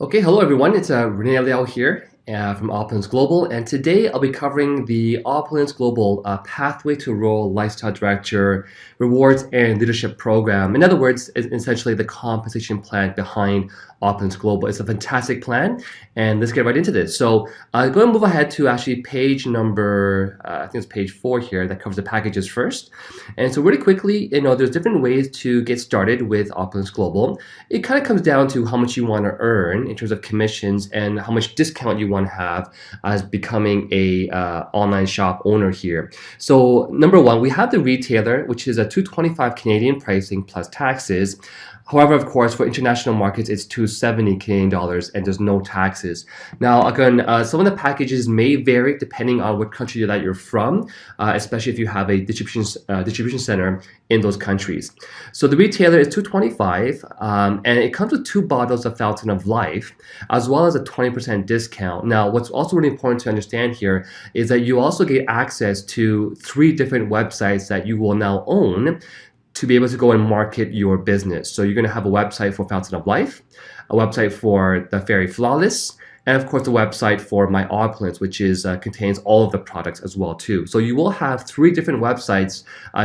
Okay, hello everyone. It's Rene Liao here from Opulence Global, and today I'll be covering the Opulence Global Pathway to Role Lifestyle Director Rewards and Leadership Program. In other words, it's essentially the compensation plan behind Opulence Global. It's a fantastic plan, and let's get right into this. So go and move ahead to actually page number, I think it's page 4 here, that covers the packages first. And so really quickly, there's different ways to get started with Opulence Global. It kind of comes down to how much you want to earn in terms of commissions and how much discount you want to have as becoming a online shop owner here. So number one, we have the retailer, which is a $225 Canadian pricing plus taxes. However, of course, for international markets, it's $270 Canadian dollars and there's no taxes. Now, again, some of the packages may vary depending on what country that you're from, especially if you have a distribution center in those countries. So the retailer is $225, and it comes with 2 bottles of Fountain of Life, as well as a 20% discount. Now, what's also really important to understand here is that you also get access to 3 different websites that you will now own to be able to go and market your business. So you're going to have a website for Fountain of Life, a website for the Fairy Flawless, and of course the website for My Opulence, which is contains all of the products as well too. So you will have 3 different websites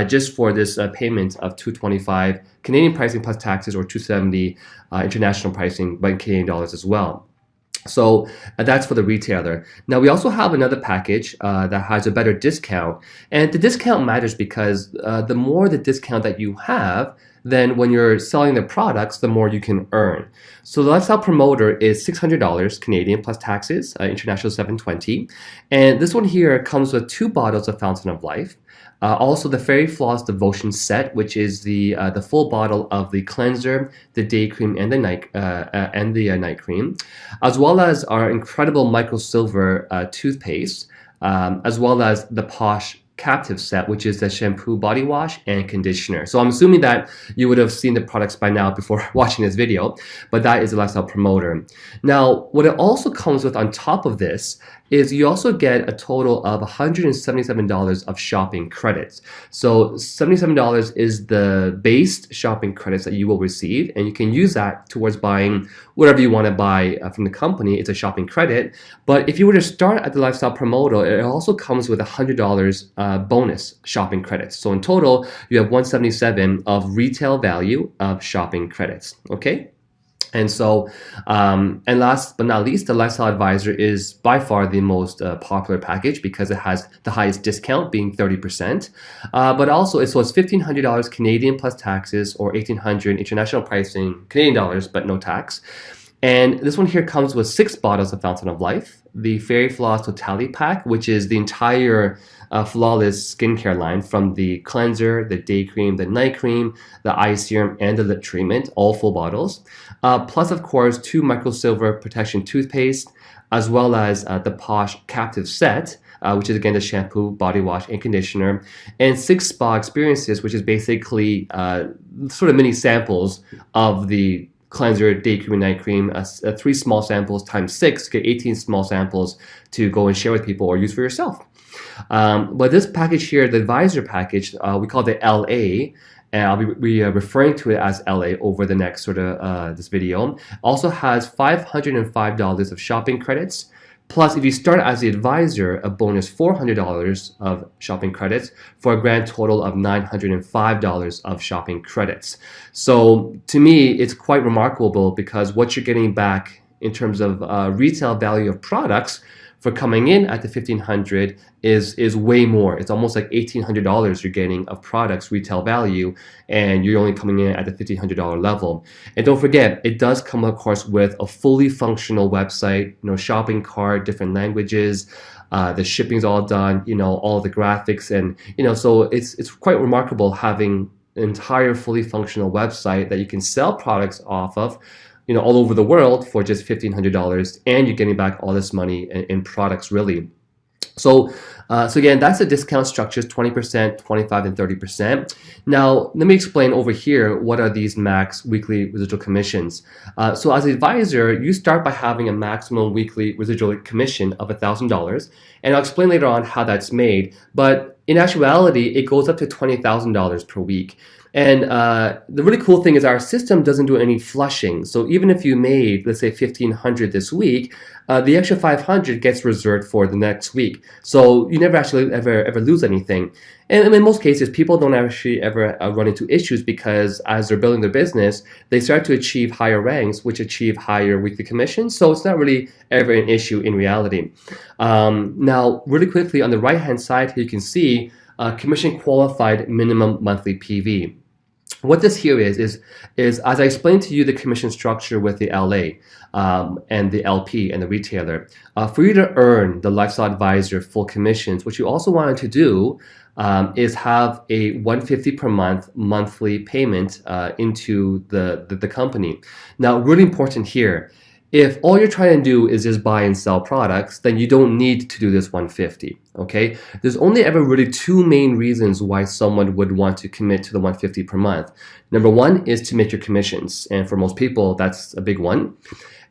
just for this payment of $225 Canadian pricing plus taxes, or $270 international pricing by Canadian dollars as well. So that's for the retailer. Now we also have another package that has a better discount, and the discount matters because the more the discount that you have, then when you're selling the products, the more you can earn. So the lifestyle promoter is $600 Canadian plus taxes, international $720, and this one here comes with 2 bottles of Fountain of Life. Also the Fairy Flawless Devotion set, which is the full bottle of the cleanser, the day cream, and the night cream, as well as our incredible micro silver toothpaste, as well as the Posh Captive set, which is the shampoo, body wash, and conditioner. So I'm assuming that you would have seen the products by now before watching this video, but that is a lifestyle promoter. Now, what it also comes with on top of this is you also get a total of $177 of shopping credits. So $77 is the base shopping credits that you will receive, and you can use that towards buying whatever you want to buy from the company. It's a shopping credit. But if you were to start at the lifestyle promoter, it also comes with $100 bonus shopping credits. So in total, you have $177 of retail value of shopping credits. Okay. And so, and last but not least, the Lifestyle Advisor is by far the most popular package because it has the highest discount, being 30%. But also, it's $1,500 Canadian plus taxes, or $1,800 international pricing Canadian dollars, but no tax. And this one here comes with 6 bottles of Fountain of Life, the Fairy Flawless Totality Pack, which is the entire flawless skincare line, from the cleanser, the day cream, the night cream, the eye serum, and the lip treatment, all full bottles. Plus, of course, 2 micro silver protection toothpaste, as well as the Posh Captive set, which is again the shampoo, body wash, and conditioner, and 6 spa experiences, which is basically sort of mini samples of the cleanser, day cream, and night cream, 3 small samples times 6, get 18 small samples to go and share with people or use for yourself. But this package here, the advisor package, we call it LA, and I'll be referring to it as LA over the next sort of this video. Also has $505 of shopping credits. Plus, if you start as the advisor, a bonus $400 of shopping credits, for a grand total of $905 of shopping credits. So to me, it's quite remarkable because what you're getting back in terms of retail value of products for coming in at the $1,500 is way more. It's almost like $1,800 you're getting of products retail value, and you're only coming in at the $1,500 level. And don't forget, it does come, of course, with a fully functional website, shopping cart, different languages. The shipping's all done, all the graphics, and so it's quite remarkable having an entire fully functional website that you can sell products off of, all over the world for just $1,500, and you're getting back all this money in products, really. So again, that's the discount structures: 20%, 25%, and 30%. Now, let me explain over here what are these max weekly residual commissions. So as an advisor, you start by having a maximum weekly residual commission of $1,000, and I'll explain later on how that's made. But in actuality, it goes up to $20,000 per week. And the really cool thing is our system doesn't do any flushing. So even if you made, let's say, 1,500 this week, the extra 500 gets reserved for the next week. So you never actually ever lose anything. And in most cases, people don't actually ever run into issues because as they're building their business, they start to achieve higher ranks, which achieve higher weekly commissions. So it's not really ever an issue in reality. Now, really quickly, on the right-hand side here, you can see commission qualified minimum monthly PV. What this here is as I explained to you the commission structure with the LA and the LP and the retailer. For you to earn the lifestyle advisor full commissions, what you also wanted to do is have a $150 per month monthly payment into the company. Now, really important here. If all you're trying to do is just buy and sell products, then you don't need to do this $150, okay? There's only ever really two main reasons why someone would want to commit to the $150 per month. Number one is to make your commissions, and for most people, that's a big one.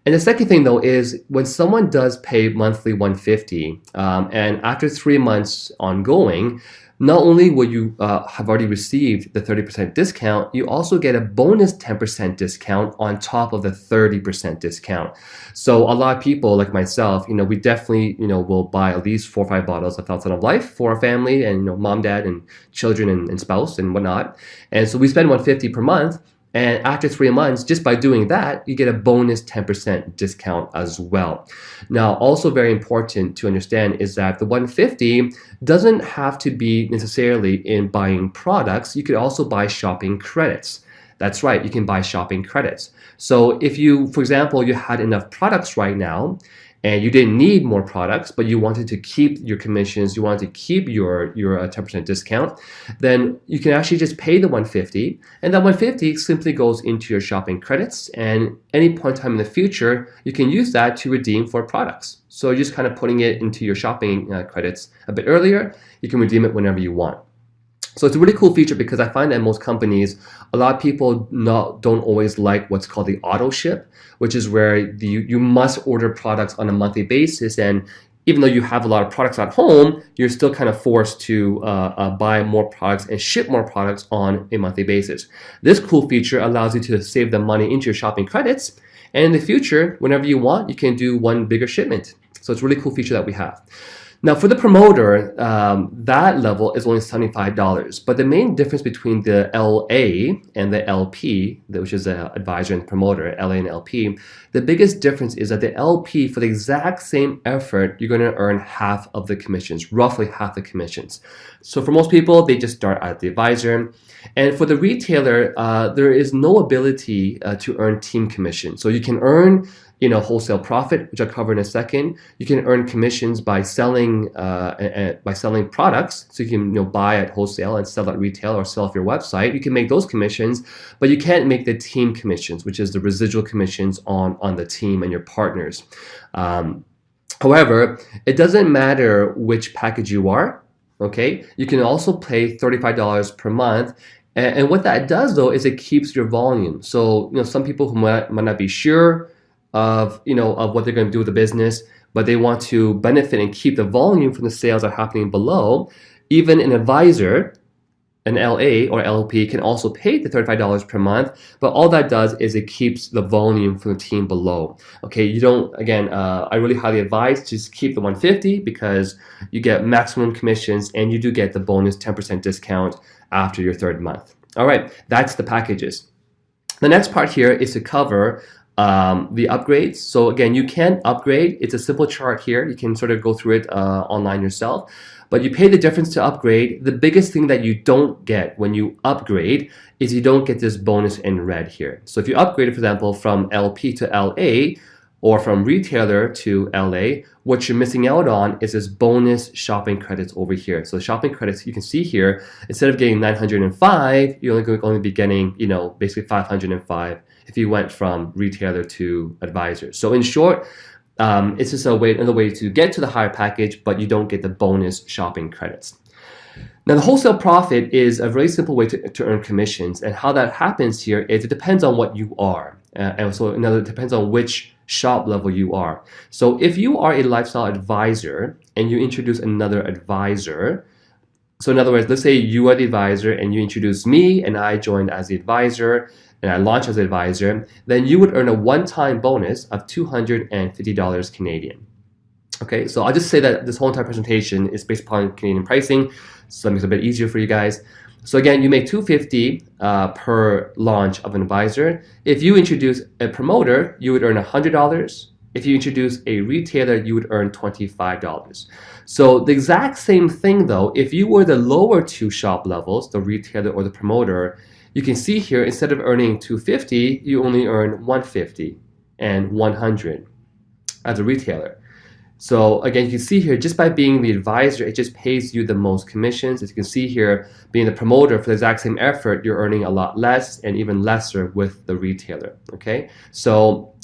And the second thing though is when someone does pay monthly $150, and after 3 months ongoing, not only will you have already received the 30% discount, you also get a bonus 10% discount on top of the 30% discount. So a lot of people like myself, we definitely, will buy at least 4 or 5 bottles of Fountain of Life for our family and, mom, dad, and children and spouse and whatnot. And so we spend $150 per month. And after 3 months, just by doing that, you get a bonus 10% discount as well. Now, also very important to understand is that the $150 doesn't have to be necessarily in buying products. You could also buy shopping credits. That's right, you can buy shopping credits. So if you, for example, you had enough products right now, and you didn't need more products, but you wanted to keep your commissions, you wanted to keep your 10% discount, then you can actually just pay the $150, and that $150 simply goes into your shopping credits, and any point in time in the future, you can use that to redeem for products. So you're just kind of putting it into your shopping credits a bit earlier, you can redeem it whenever you want. So it's a really cool feature because I find that most companies, a lot of people don't always like what's called the auto ship, which is where you must order products on a monthly basis. And even though you have a lot of products at home, you're still kind of forced to buy more products and ship more products on a monthly basis. This cool feature allows you to save the money into your shopping credits. And in the future, whenever you want, you can do one bigger shipment. So it's a really cool feature that we have. Now for the promoter, that level is only $75, but the main difference between the LA and the LP, which is the advisor and promoter, LA and LP, the biggest difference is that the LP, for the exact same effort, you're going to earn half of the commissions, roughly half the commissions. So for most people, they just start at the advisor. And for the retailer, there is no ability to earn team commission. So you can earn wholesale profit, which I'll cover in a second. You can earn commissions by selling products. So you can buy at wholesale and sell at retail or sell off your website. You can make those commissions, but you can't make the team commissions, which is the residual commissions on the team and your partners. However, it doesn't matter which package you are. Okay, you can also pay $35 per month. And what that does though is it keeps your volume. So some people who might not be sure of what they're going to do with the business, but they want to benefit and keep the volume from the sales that are happening below. Even an advisor, an LA or LP, can also pay the $35 per month, but all that does is it keeps the volume from the team below. Okay, you don't, again, I really highly advise to just keep the $150 because you get maximum commissions and you do get the bonus 10% discount after your 3rd month. All right, that's the packages. The next part here is to cover the upgrades. So again, you can upgrade. It's a simple chart here. You can sort of go through it online yourself, but you pay the difference to upgrade. The biggest thing that you don't get when you upgrade is you don't get this bonus in red here. So if you upgrade, for example, from LP to LA or from retailer to LA, what you're missing out on is this bonus shopping credits over here. So shopping credits, you can see here, instead of getting 905, you're only going to be getting, basically 505 if you went from retailer to advisor. So in short, it's just another way to get to the higher package, but you don't get the bonus shopping credits. Now the wholesale profit is a very simple way to earn commissions, and how that happens here is it depends on what you are. And so it depends on which shop level you are. So if you are a lifestyle advisor and you introduce another advisor, So in other words, let's say you are the advisor and you introduce me and I joined as the advisor and I launch as the advisor, then you would earn a one-time bonus of $250 Canadian. Okay, so I'll just say that this whole entire presentation is based upon Canadian pricing, so that makes it a bit easier for you guys. So again, you make $250 per launch of an advisor. If you introduce a promoter, you would earn $100. If you introduce a retailer, you would earn $25. So the exact same thing though, if you were the lower two shop levels, the retailer or the promoter, you can see here, instead of earning $250, you only earn $150 and $100 as a retailer. So again, you can see here, just by being the advisor, it just pays you the most commissions. As you can see here, being the promoter for the exact same effort, you're earning a lot less and even lesser with the retailer, okay? So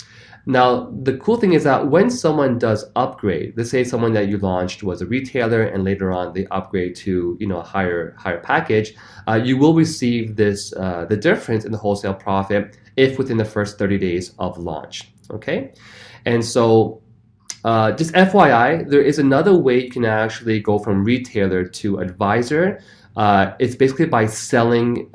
now the cool thing is that when someone does upgrade, let's say someone that you launched was a retailer and later on they upgrade to a higher package, you will receive this the difference in the wholesale profit if within the first 30 days of launch, okay? And so just FYI, there is another way you can actually go from retailer to advisor. It's basically by selling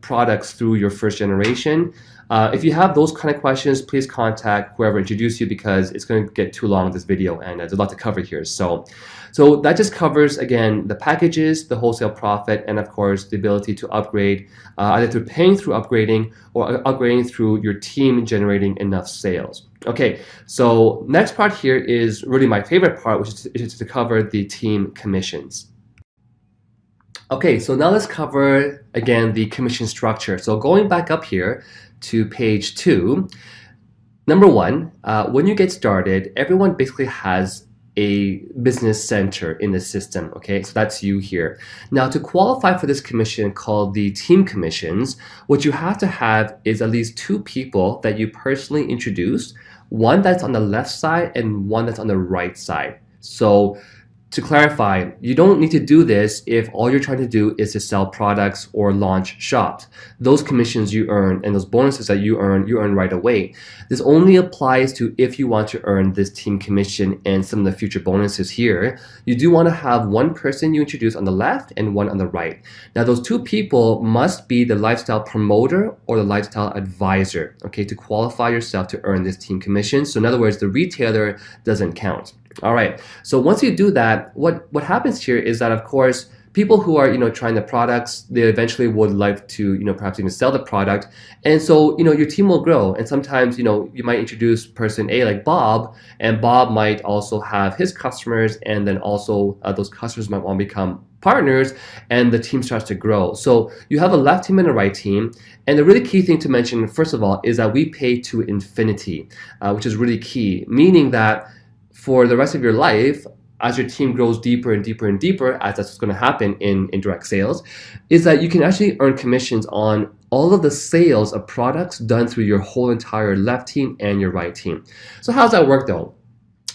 products through your first generation. If you have those kind of questions, please contact whoever introduced you because it's going to get too long, this video, and there's a lot to cover here. So that just covers, again, the packages, the wholesale profit, and of course, the ability to upgrade either through paying through upgrading or upgrading through your team generating enough sales. Okay, so next part here is really my favorite part, which is to cover the team commissions. Okay, so now let's cover, again, the commission structure. So going back up here to page 2, number 1, when you get started, everyone basically has a business center in the system, okay? So that's you here. Now, to qualify for this commission called the team commissions, what you have to have is at least 2 people that you personally introduce, one that's on the left side and one that's on the right side. So to clarify, you don't need to do this if all you're trying to do is to sell products or launch shops. Those commissions you earn and those bonuses that you earn right away. This only applies to if you want to earn this team commission and some of the future bonuses here. You do want to have one person you introduce on the left and one on the right. Now those 2 people must be the lifestyle promoter or the lifestyle advisor, okay, to qualify yourself to earn this team commission. So in other words, the retailer doesn't count. All right, so once you do that, what happens here is that, of course, people who are trying the products, they eventually would like to perhaps even sell the product, and so your team will grow. And sometimes you might introduce person A like Bob, and Bob might also have his customers, and then also those customers might want to become partners, and the team starts to grow. So you have a left team and a right team, and the really key thing to mention, first of all, is that we pay to infinity, which is really key, meaning that for the rest of your life, as your team grows deeper and deeper and deeper, as that's what's going to happen in direct sales, is that you can actually earn commissions on all of the sales of products done through your whole entire left team and your right team. So how does that work though?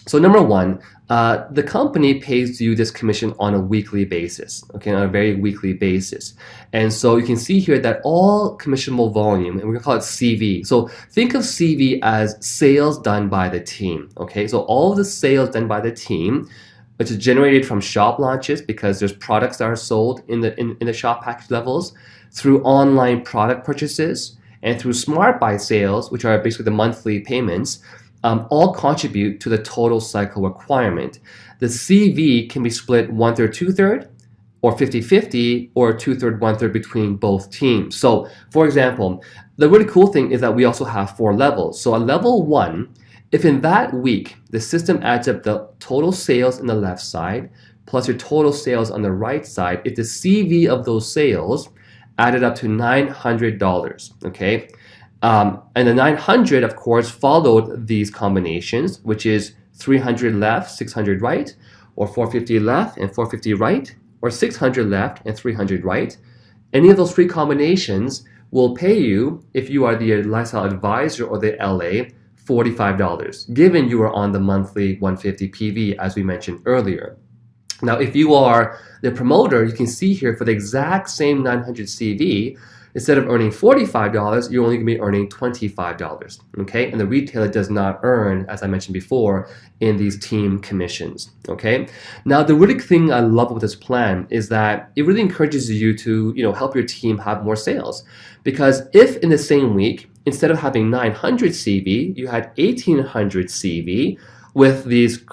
So number 1, the company pays you this commission on a weekly basis, okay, on a very weekly basis. And so you can see here that all commissionable volume, and we're gonna call it CV. So think of CV as sales done by the team, okay? So all of the sales done by the team, which is generated from shop launches because there's products that are sold in the shop package levels, through online product purchases, and through smart buy sales, which are basically the monthly payments, all contribute to the total cycle requirement. The CV can be split 1/3, 2/3, or 50-50, or 2/3, 1/3 between both teams. So for example, the really cool thing is that we also have 4 levels. So at level 1, if in that week the system adds up the total sales on the left side plus your total sales on the right side, if the CV of those sales added up to $900, okay? And the 900, of course, followed these combinations, which is 300 left, 600 right, or 450 left and 450 right, or 600 left and 300 right. Any of those 3 combinations will pay you, if you are the lifestyle advisor or the LA, $45, given you are on the monthly 150 PV, as we mentioned earlier. Now, if you are the promoter, you can see here for the exact same 900 CV, instead of earning $45, you're only going to be earning $25, okay? And the retailer does not earn, as I mentioned before, in these team commissions, okay? Now, the really thing I love with this plan is that it really encourages you to, help your team have more sales. Because if in the same week, instead of having 900 CV, you had 1800 CV, with these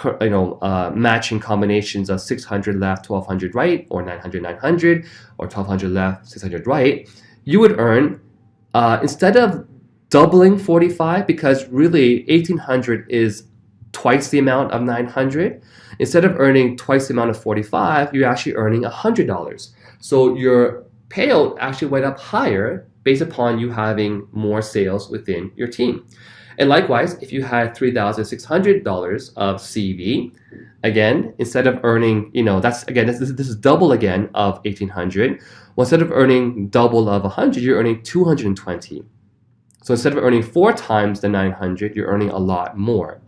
matching combinations of 600 left, 1200 right, or 900, 900, or 1200 left, 600 right, you would earn, instead of doubling 45, because really 1800 is twice the amount of 900, instead of earning twice the amount of 45, you're actually earning $100. So your payout actually went up higher based upon you having more sales within your team. And likewise, if you had $3,600 of CV, again, instead of earning, this is double again of 1,800. Well, instead of earning double of 100, you're earning 220. So instead of earning 4 times the 900, you're earning a lot more.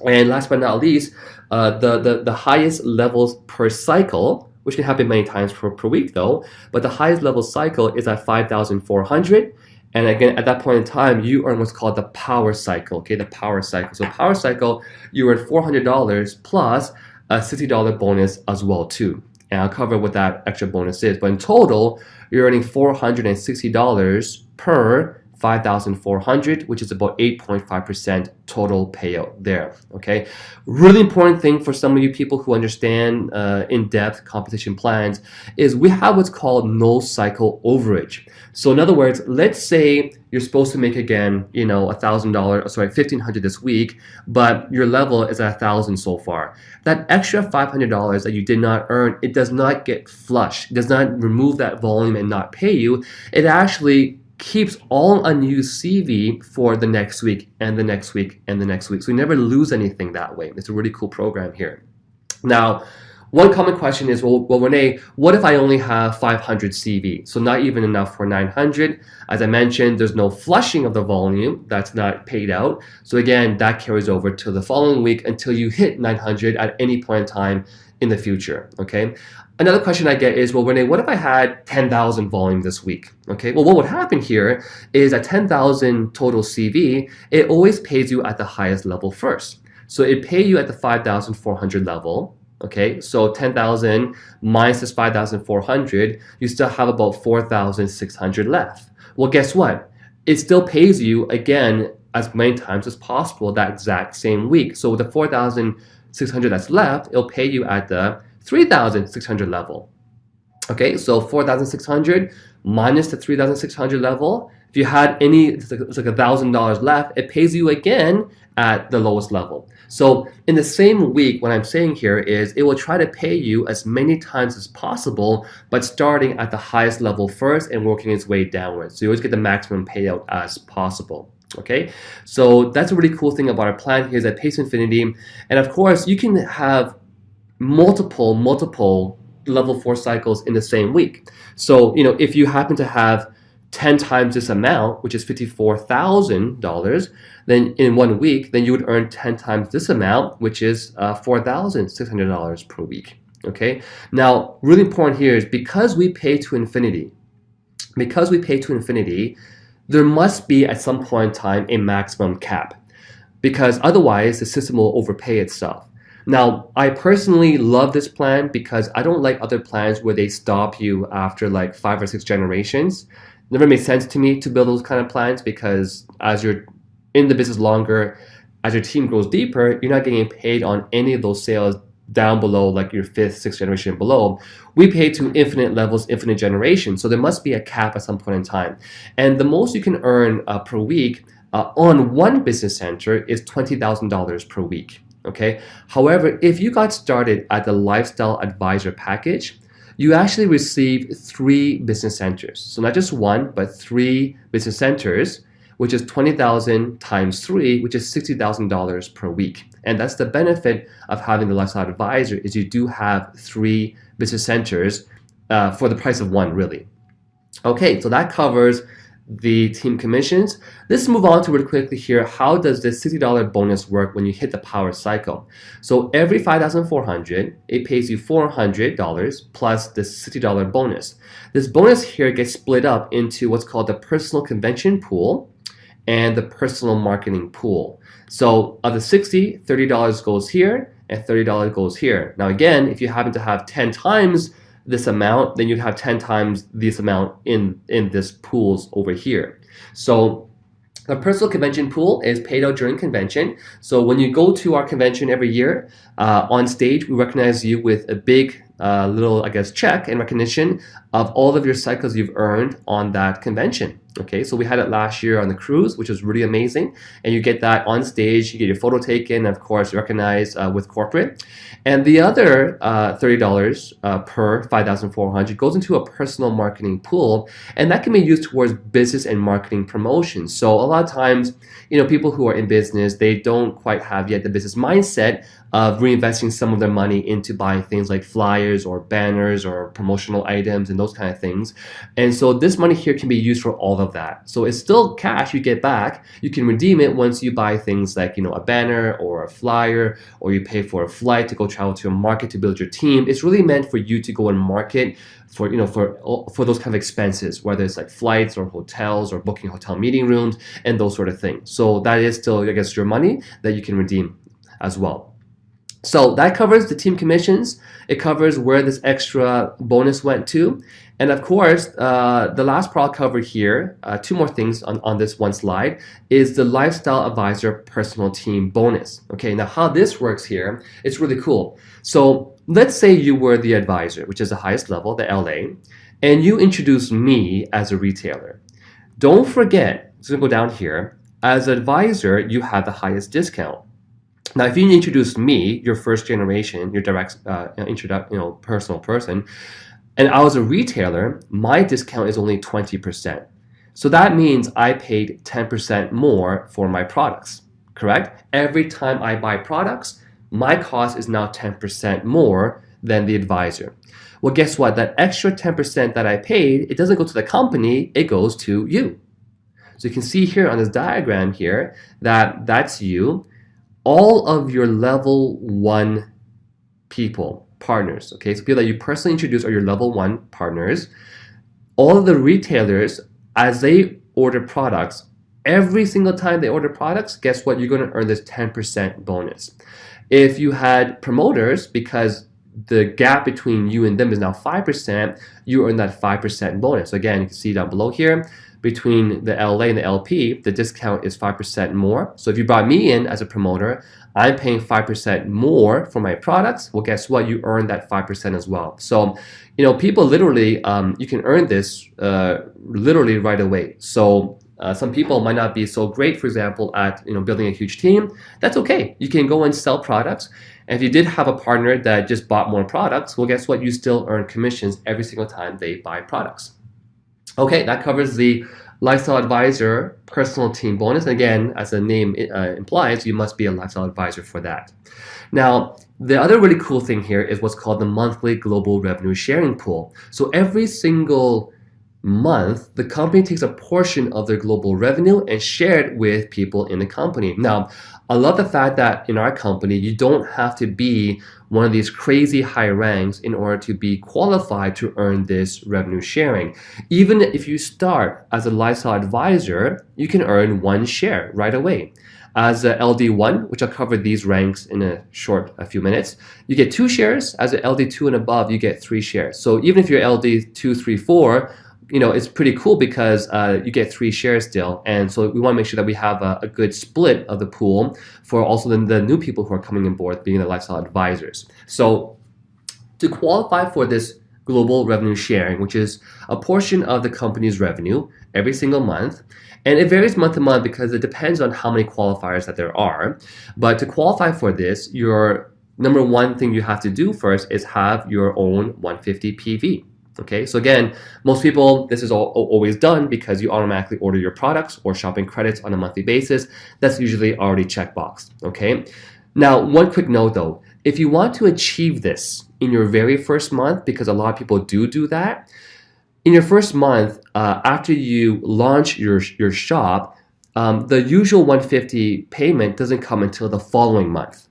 And last but not least, the highest levels per cycle, which can happen many times per week though, but the highest level cycle is at 5,400. And again, at that point in time, you earn what's called the power cycle, okay, the power cycle. So power cycle, you earn $400 plus a $60 bonus as well too. And I'll cover what that extra bonus is. But in total, you're earning $460 per 5,400, which is about 8.5% total payout there, okay? Really important thing for some of you people who understand in-depth compensation plans is we have what's called no cycle overage. So in other words, let's say you're supposed to make again, $1,500 this week, but your level is at 1,000 so far. That extra $500 that you did not earn, it does not get flushed. It does not remove that volume and not pay you. It actually keeps all unused CV for the next week and the next week and the next week. So you never lose anything that way. It's a really cool program here. Now, one common question is, well, Renee, what if I only have 500 CV? So not even enough for 900. As I mentioned, there's no flushing of the volume. That's not paid out. So again, that carries over to the following week until you hit 900 at any point in time in the future, okay? Another question I get is, well, Renee, what if I had 10,000 volume this week? Okay, well, what would happen here is at 10,000 total CV, it always pays you at the highest level first. So it pay you at the 5,400 level. Okay, so 10,000 minus this 5,400, you still have about 4,600 left. Well, guess what? It still pays you again as many times as possible that exact same week. So with the 4,600 that's left, it'll pay you at the 3,600 level. Okay, so 4,600 minus the 3,600 level. If you had any, it's like $1,000 left, it pays you again at the lowest level. So in the same week, what I'm saying here is it will try to pay you as many times as possible, but starting at the highest level first and working its way downwards. So you always get the maximum payout as possible. Okay, so that's a really cool thing about our plan here is that pays to infinity. And of course, you can have multiple level 4 cycles in the same week. So, if you happen to have 10 times this amount, which is $54,000, then in 1 week, then you would earn 10 times this amount, which is $4,600 per week. Okay. Now, really important here is because we pay to infinity, there must be at some point in time a maximum cap, because otherwise the system will overpay itself. Now, I personally love this plan because I don't like other plans where they stop you after like 5 or 6 generations. It never made sense to me to build those kind of plans because as you're in the business longer, as your team grows deeper, you're not getting paid on any of those sales down below like your 5th, 6th generation below. We pay to infinite levels, infinite generations. So there must be a cap at some point in time. And the most you can earn per week on one business center is $20,000 per week. Okay. However, if you got started at the Lifestyle Advisor package, you actually receive 3 business centers. So not just 1, but 3 business centers, which is 20,000 times 3, which is $60,000 per week. And that's the benefit of having the Lifestyle Advisor is you do have 3 business centers for the price of 1, really. Okay, so that covers the team commissions. Let's move on to really quickly here. How does this $60 bonus work when you hit the power cycle? So every 5,400, it pays you $400 plus the $60 bonus. This bonus here gets split up into what's called the personal convention pool and the personal marketing pool. So of the 60, $30 goes here and $30 goes here. Now again, if you happen to have 10 times this amount, then you'd have 10 times this amount in this pools over here. So the personal convention pool is paid out during convention. So when you go to our convention every year, on stage, we recognize you with a big little, I guess, check and recognition of all of your cycles you've earned on that convention. Okay, so we had it last year on the cruise, which was really amazing. And you get that on stage, you get your photo taken, and of course, recognized with corporate. And the other $30 per 5,400 goes into a personal marketing pool, and that can be used towards business and marketing promotions. So a lot of times, people who are in business, they don't quite have yet the business mindset of reinvesting some of their money into buying things like flyers or banners or promotional items and those kind of things. And so this money here can be used for all of that. So it's still cash you get back. You can redeem it once you buy things like, a banner or a flyer, or you pay for a flight to go travel to a market to build your team. It's really meant for you to go and market for those kind of expenses, whether it's like flights or hotels or booking hotel meeting rooms and those sort of things. So that is still, I guess, your money that you can redeem as well. So that covers the team commissions. It covers where this extra bonus went to. And of course, the last part I'll cover here, two more things on this one slide, is the Lifestyle Advisor Personal Team Bonus. Okay, now how this works here, it's really cool. So let's say you were the advisor, which is the highest level, the LA, and you introduce me as a retailer. Don't forget, it's gonna go down here, as an advisor, you have the highest discount. Now, if you introduce me, your first generation, your direct personal person, and I was a retailer, my discount is only 20%. So that means I paid 10% more for my products, correct? Every time I buy products, my cost is now 10% more than the advisor. Well, guess what? That extra 10% that I paid, it doesn't go to the company, it goes to you. So you can see here on this diagram here that that's you. All of your level 1 people, partners, okay? So people that you personally introduce are your level 1 partners. All of the retailers, as they order products, every single time they order products, guess what? You're going to earn this 10% bonus. If you had promoters, because the gap between you and them is now 5%, you earn that 5% bonus. So again, you can see down below here, between the LA and the LP, the discount is 5% more. So if you brought me in as a promoter, I'm paying 5% more for my products. Well, guess what? You earn that 5% as well. So, people literally, you can earn this literally right away. So some people might not be so great, for example, at building a huge team. That's okay. You can go and sell products. And if you did have a partner that just bought more products, well, guess what? You still earn commissions every single time they buy products. Okay, that covers the Lifestyle Advisor Personal Team Bonus. Again, as the name implies, you must be a Lifestyle Advisor for that. Now, the other really cool thing here is what's called the Monthly Global Revenue Sharing Pool. So every single month, the company takes a portion of their global revenue and share it with people in the company. Now, I love the fact that in our company, you don't have to be one of these crazy high ranks in order to be qualified to earn this revenue sharing. Even if you start as a lifestyle advisor, you can earn 1 share right away. As a LD1, which I'll cover these ranks in a few minutes, you get 2 shares. As a LD2 and above, you get 3 shares. So even if you're LD2, 3, 4, it's pretty cool because you get 3 shares still. And so we want to make sure that we have a good split of the pool for also the new people who are coming on board being the lifestyle advisors. So to qualify for this global revenue sharing, which is a portion of the company's revenue every single month, and it varies month to month because it depends on how many qualifiers that there are. But to qualify for this, your number one thing you have to do first is have your own 150 PV. Okay, so again, most people, this is always done because you automatically order your products or shopping credits on a monthly basis. That's usually already checkboxed, okay? Now, one quick note though, if you want to achieve this in your very first month, because a lot of people do that, in your first month, after you launch your shop, the usual 150 payment doesn't come until the following month.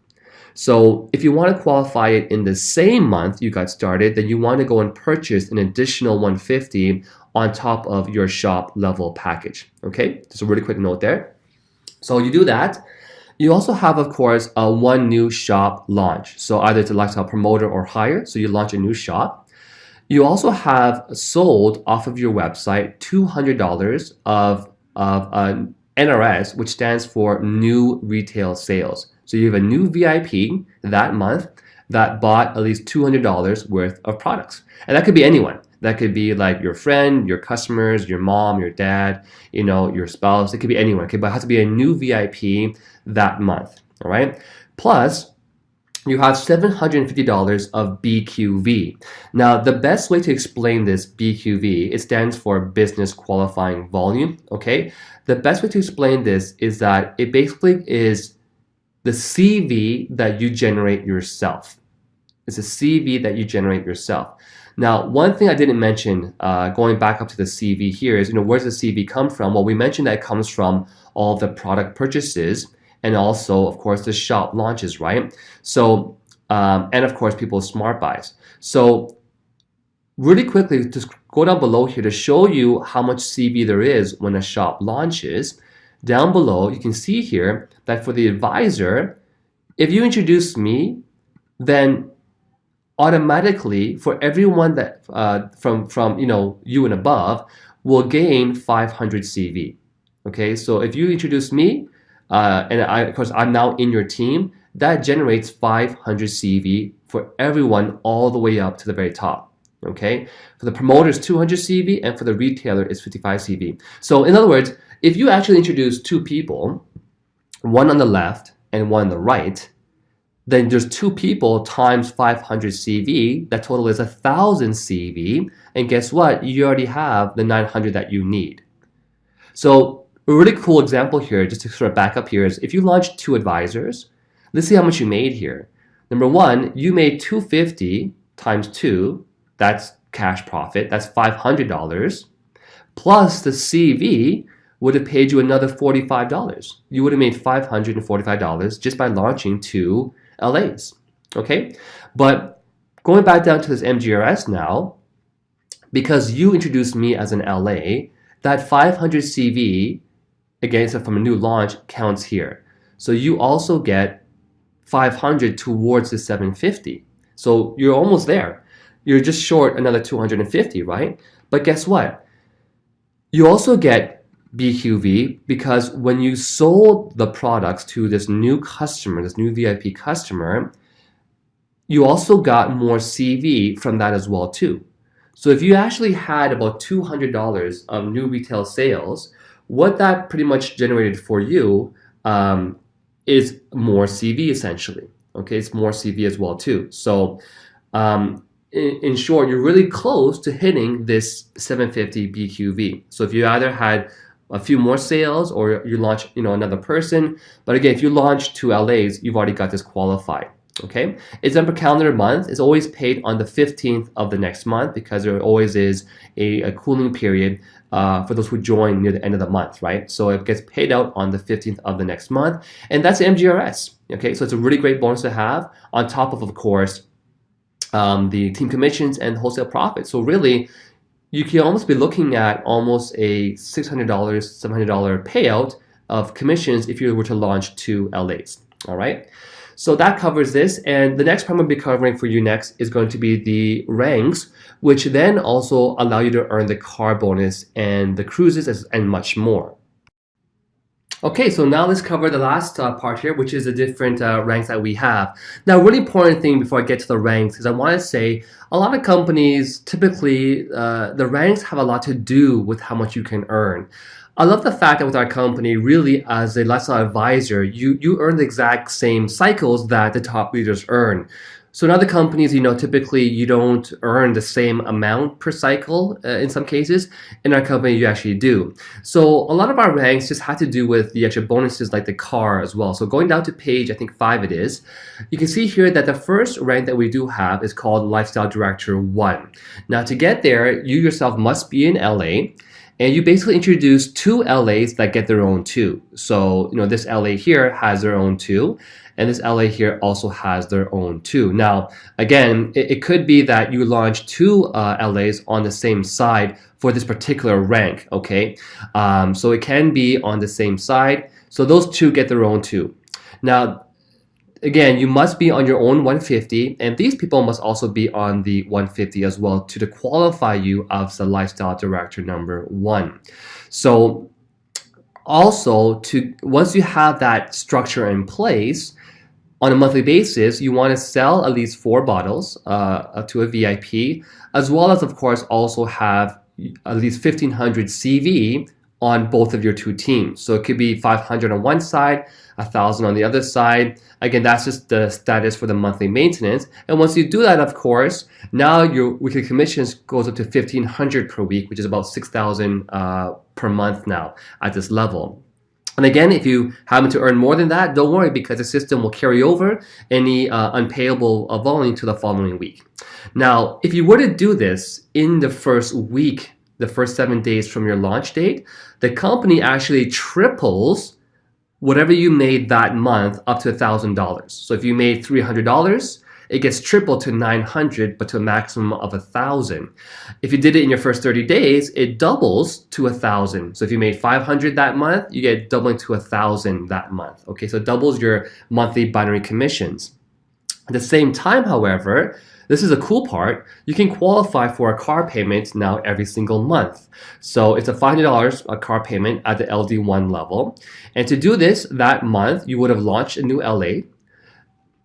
So if you want to qualify it in the same month you got started, then you want to go and purchase an additional 150 on top of your shop level package. Okay, just a really quick note there. So you do that. You also have, of course, one new shop launch. So either it's a lifestyle promoter or higher. So you launch a new shop. You also have sold off of your website $200 of NRS, which stands for new retail sales. So you have a new VIP that month that bought at least $200 worth of products. And that could be anyone. That could be like your friend, your customers, your mom, your dad, your spouse. It could be anyone. Okay, but it has to be a new VIP that month. All right. Plus, you have $750 of BQV. Now, the best way to explain this BQV, it stands for Business Qualifying Volume, okay? The best way to explain this is that it basically is the CV that you generate yourself. It's a CV that you generate yourself. Now, one thing I didn't mention, going back up to the CV here is, where's the CV come from? Well, we mentioned that it comes from all the product purchases and also, of course, the shop launches, right? So, and of course, people's smart buys. So, really quickly, just go down below here to show you how much CV there is when a shop launches. Down below, you can see here that for the advisor, if you introduce me, then automatically for everyone that from you and above will gain 500 CV. Okay, so if you introduce me, and of course I'm now in your team, that generates 500 CV for everyone all the way up to the very top. Okay, for the promoter is 200 CV, and for the retailer is 55 CV. So in other words, if you actually introduce two people, one on the left and one on the right, then there's two people times 500 CV. That total is 1,000 CV. And guess what? You already have the 900 that you need. So a really cool example here, just to sort of back up here, is if you launch two advisors, let's see how much you made here. Number one, you made 250 times 2. That's cash profit. That's $500. Plus the CV would have paid you another $45. You would have made $545 just by launching two LAs. Okay? But going back down to this MGRS now, because you introduced me as an LA, that 500 CV, again, so from a new launch, counts here. So you also get 500 towards the 750. So you're almost there. You're just short another 250, right? But guess what? You also get BQV because when you sold the products to this new customer, this new VIP customer, you also got more CV from that as well too. So if you actually had about $200 of new retail sales, what that pretty much generated for you is more CV essentially. Okay, it's more CV as well too. So in short, you're really close to hitting this 750 BQV. So if you either had a few more sales or you launch another person, but again, if you launch two LAs, you've already got this qualified. Okay, it's done per calendar month. It's always paid on the 15th of the next month because there always is a cooling period for those who join near the end of the month, right? So it gets paid out on the 15th of the next month, and that's MGRS. Okay, so it's a really great bonus to have on top of course, the team commissions and wholesale profit. So really, you can almost be looking at almost a $600, $700 payout of commissions if you were to launch two LAs. All right. So that covers this, and the next part I'm going to be covering for you next is going to be the ranks, which then also allow you to earn the car bonus and the cruises and much more. Okay, so now let's cover the last part here, which is the different ranks that we have. Now, a really important thing before I get to the ranks is I want to say a lot of companies, typically, the ranks have a lot to do with how much you can earn. I love the fact that with our company, really as a lifestyle advisor, you earn the exact same cycles that the top leaders earn. So in other companies, typically you don't earn the same amount per cycle in some cases. In our company, you actually do. So a lot of our ranks just had to do with the extra bonuses like the car as well. So going down to page, I think 5 it is, you can see here that the first rank that we do have is called Lifestyle Director 1. Now to get there, you yourself must be in LA. And you basically introduce 2 LAs that get their own 2. So, this LA here has their own 2, and this LA here also has their own 2. Now, again, it could be that you launch 2 LAs on the same side for this particular rank, okay? So it can be on the same side. So those 2 get their own 2. Now, again, you must be on your own 150, and these people must also be on the 150 as well to qualify you as the Lifestyle Director number 1. So also, once you have that structure in place, on a monthly basis, you want to sell at least 4 bottles to a VIP, as well as, of course, also have at least 1,500 CV on both of your 2 teams. So it could be 500 on one side, 1,000 on the other side. Again, that's just the status for the monthly maintenance. And once you do that, of course, now your weekly commissions goes up to 1,500 per week, which is about 6,000 per month now at this level. And again, if you happen to earn more than that, don't worry, because the system will carry over any unpayable volume to the following week. Now, if you were to do this in the first week, the first 7 days from your launch date, the company actually triples whatever you made that month up to $1,000. So if you made $300, it gets tripled to 900, but to a maximum of 1,000. If you did it in your first 30 days, it doubles to 1,000. So if you made 500 that month, you get doubling to 1,000 that month. Okay, so it doubles your monthly binary commissions. At the same time, however, this is a cool part, you can qualify for a car payment now every single month. So it's a $500 a car payment at the LD1 level. And to do this that month, you would have launched a new LA.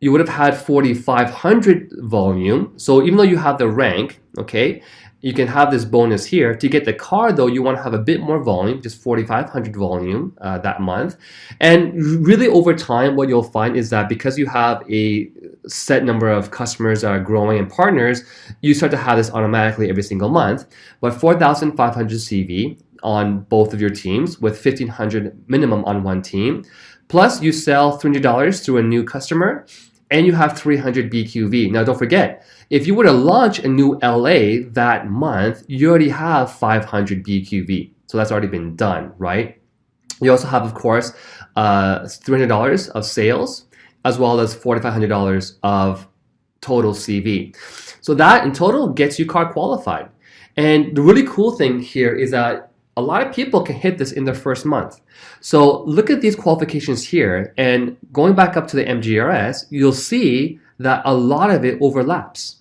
You would have had 4,500 volume. So even though you have the rank, okay, you can have this bonus here. To get the car though, you want to have a bit more volume, just 4,500 volume that month. And really over time, what you'll find is that because you have a set number of customers that are growing and partners, you start to have this automatically every single month. But 4,500 CV on both of your teams with 1,500 minimum on one team. Plus you sell $300 through a new customer and you have 300 BQV. Now don't forget, if you were to launch a new LA that month, you already have 500 BQV. So that's already been done, right? You also have, of course, $300 of sales, as well as $4,500 of total CV. So that in total gets you car qualified. And the really cool thing here is that a lot of people can hit this in their first month. So look at these qualifications here, and going back up to the MGRS, you'll see that a lot of it overlaps.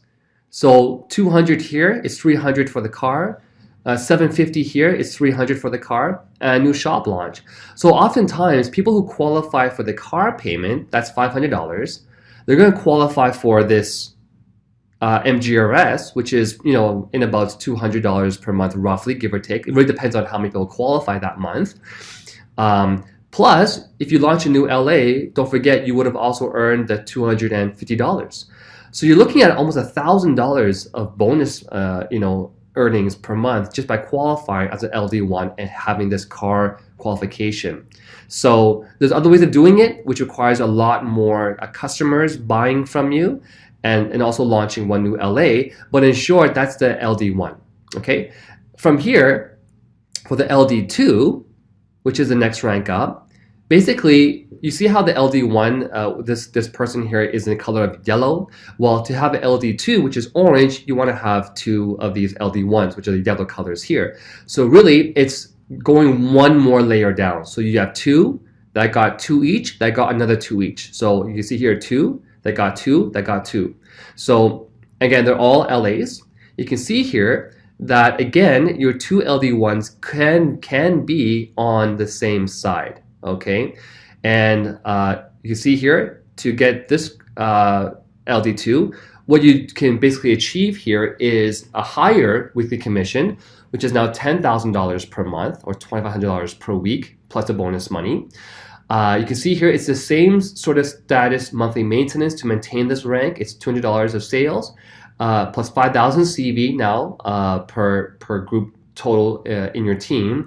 So 200 here is 300 for the car, 750 here is 300 for the car, and a new shop launch. So oftentimes people who qualify for the car payment, that's $500, they're going to qualify for this MGRS, which is in about $200 per month roughly, give or take. It really depends on how many people qualify that month. Plus, if you launch a new LA, don't forget you would have also earned the $250. So you're looking at almost $1,000 of bonus earnings per month just by qualifying as an LD1 and having this car qualification. So there's other ways of doing it, which requires a lot more customers buying from you and also launching one new LA. But in short, that's the LD1. Okay. From here, for the LD2, which is the next rank up, basically, you see how the LD1, this person here is in the color of yellow? Well, to have an LD2, which is orange, you want to have 2 of these LD1s, which are the yellow colors here. So really, it's going one more layer down. So you have 2 that got 2 each, that got another 2 each. So you can see here 2, that got 2, that got 2. So again, they're all LAs. You can see here that again, your 2 LD1s can be on the same side. Okay, and you can see here to get this LD2, what you can basically achieve here is a higher weekly commission, which is now $10,000 per month or $2,500 per week plus the bonus money. You can see here it's the same sort of status monthly maintenance to maintain this rank. It's $200 of sales plus 5,000 CV now per group total in your team,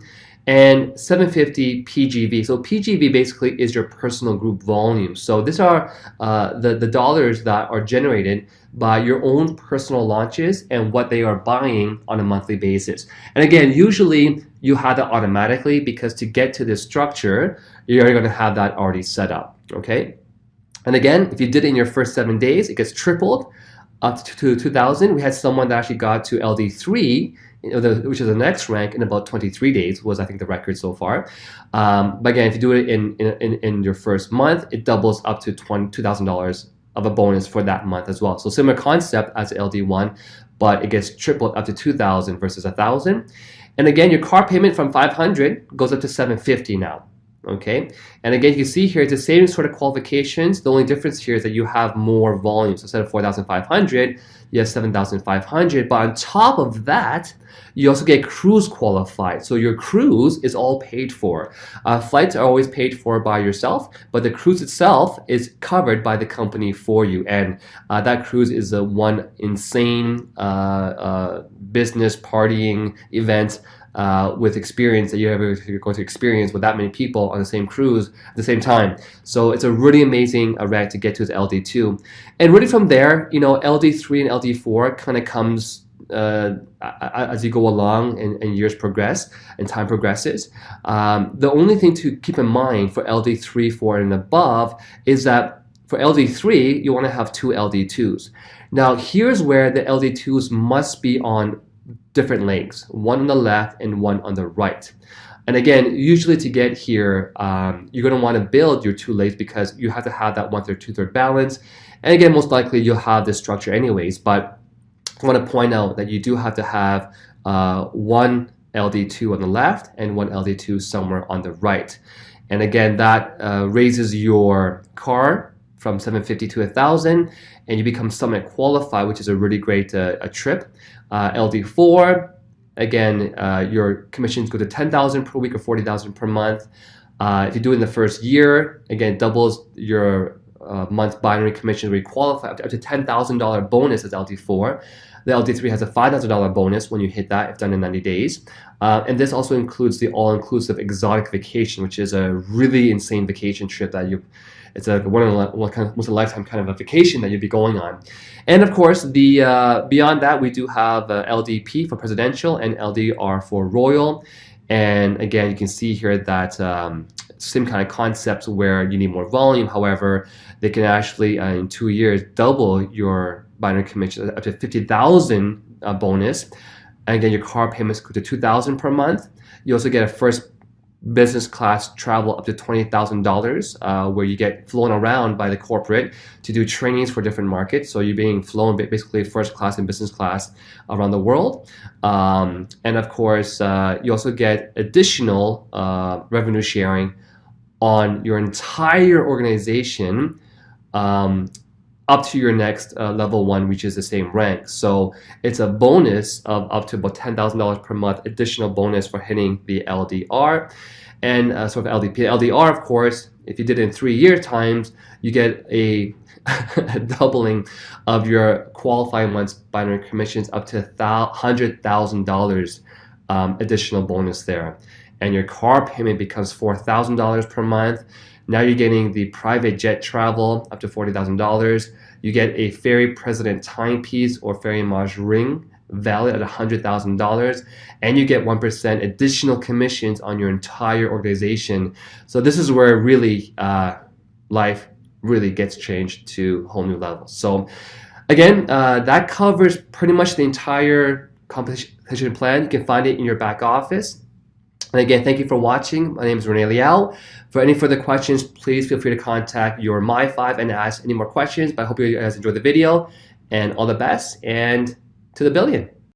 and 750 PGV. So PGV basically is your personal group volume. So these are the dollars that are generated by your own personal launches and what they are buying on a monthly basis. And again, usually you have that automatically because to get to this structure, you're going to have that already set up. Okay. And again, if you did it in your first 7 days, it gets tripled up to 2,000. We had someone that actually got to LD3, which is the next rank, in about 23 days, was I think the record so far. But again, if you do it in your first month, it doubles up to $2,000 of a bonus for that month as well. So similar concept as LD1, but it gets tripled up to 2,000 versus 1,000. And again, your car payment from 500 goes up to 750 now. Okay, and again, you can see here it's the same sort of qualifications. The only difference here is that you have more volume. So instead of 4,500, you have 7,500. But on top of that, you also get cruise qualified. So your cruise is all paid for. Flights are always paid for by yourself, but the cruise itself is covered by the company for you. And that cruise is a one insane business partying event with experience that you're going to experience with that many people on the same cruise at the same time. So it's a really amazing rank to get to as LD2. And really from there, LD3 and LD4 kind of comes as you go along and years progress and time progresses. The only thing to keep in mind for LD3, 4, and above is that for LD3, you want to have 2 LD2s. Now, here's where the LD2s must be on different legs, one on the left and one on the right. And again, usually to get here, you're going to want to build your 2 legs because you have to have that 1/3, 2/3 balance. And again, most likely you'll have this structure anyways, but I want to point out that you do have to have one LD2 on the left and one LD2 somewhere on the right. And again, that raises your car from 750 to 1,000, and you become Summit qualified, which is a really great trip. LD4, again, your commissions go to 10,000 per week or 40,000 per month. If you do it in the first year, again, doubles your month binary commission where you qualify up to $10,000 bonus as LD4. The LD3 has a $5,000 bonus when you hit that if done in 90 days. And this also includes the all-inclusive exotic vacation, which is a really insane vacation trip that it's a once in a lifetime kind of a vacation that you'd be going on. And of course, the beyond that, we do have LDP for presidential and LDR for royal. And again, you can see here that same kind of concepts where you need more volume. However, they can actually in 2 years double your binary commission up to 50,000 bonus. And again, your car payments go to 2,000 per month. You also get a first business class travel up to $20,000 where you get flown around by the corporate to do trainings for different markets. So you're being flown basically first class and business class around the world. And of course, you also get additional revenue sharing on your entire organization up to your next level 1, which is the same rank. So it's a bonus of up to about $10,000 per month, additional bonus for hitting the LDR. And sort of LDP. LDR, of course, if you did it in 3-year times, you get a doubling of your qualifying month's binary commissions up to $100,000 additional bonus there. And your car payment becomes $4,000 per month. Now you're getting the private jet travel up to $40,000. You get a Ferry President timepiece or Ferry Mage ring valid at $100,000, and you get 1% additional commissions on your entire organization. So this is where really life really gets changed to whole new levels. So again, that covers pretty much the entire compensation plan. You can find it in your back office. And again, thank you for watching. My name is Rene Liao. For any further questions, please feel free to contact your My5 and ask any more questions. But I hope you guys enjoyed the video, and all the best, and to the billion.